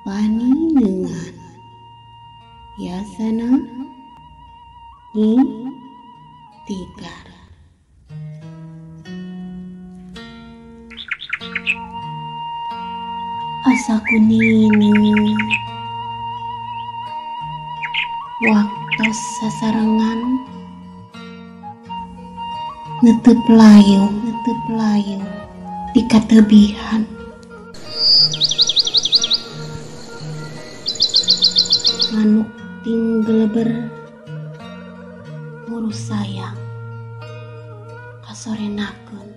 Panineugan biasana Nyi Tigar. Asa kunineu waktos sasarengan netep layu di katebihan. Manuk tinggeleber ngurus sayang kasorenakeun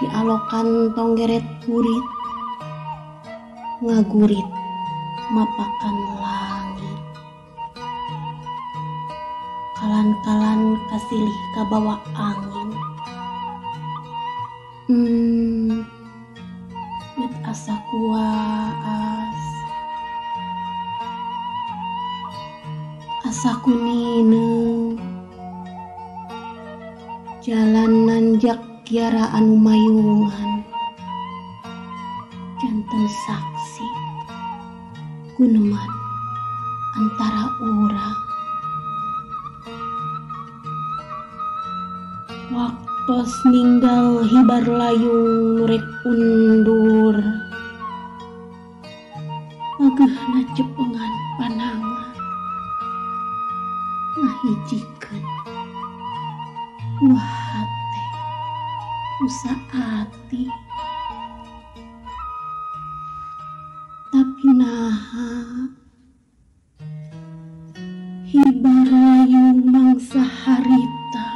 dialokan tonggeret kurit ngagurit mapakan langit kalan-kalan kasilih kabawa angin. Mit asa kuaas asa kunineu jalan nanjak kiara anu mayungan janten saksi guneman antara urang waktos ninggal hibar layung rek undur agehna cepengan panangan ngahijikeun wah hate usaati tapi naha hibar layung mangsa harita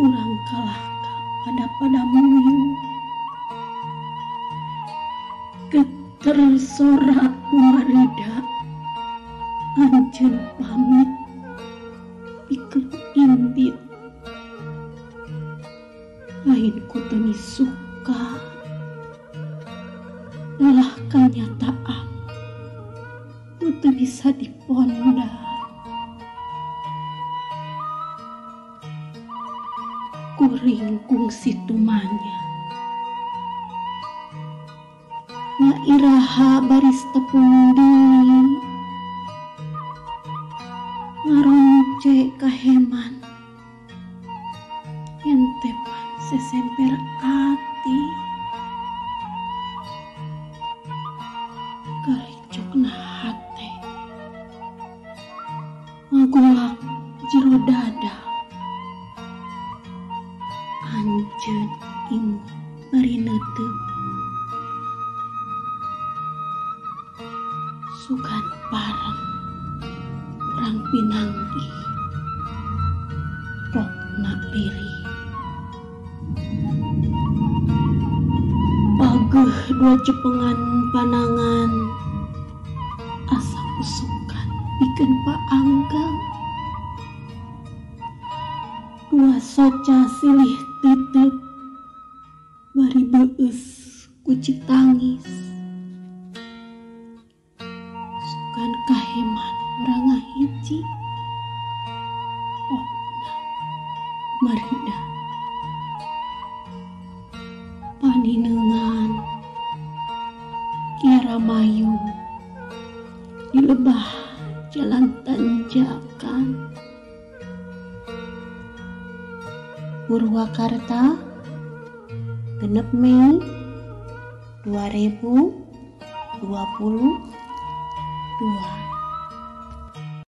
urang kalahka pada muyung ketersorak marida anjeun pamit pikeun indit lain ku teu suka dalah kanyataan nu teu bisa diponda. Kuring kungsi tumanya ngairaha baris tepung deui ngaronce kaheman entepan sesemper ati garicokna hate ngagolak jero dada anjeun imut bari neuteub sugan pareng urang pinanggih pokna lirih pageuh dua cepengan panangan asa usukan pikeun paanggang dua soca silih titip bari beueus ku citangis sugan kaheman urang ngahiji pokna marida panineugan kiara mayung di lebah jalan tanjakan. Purwakarta 6 Mei 2022.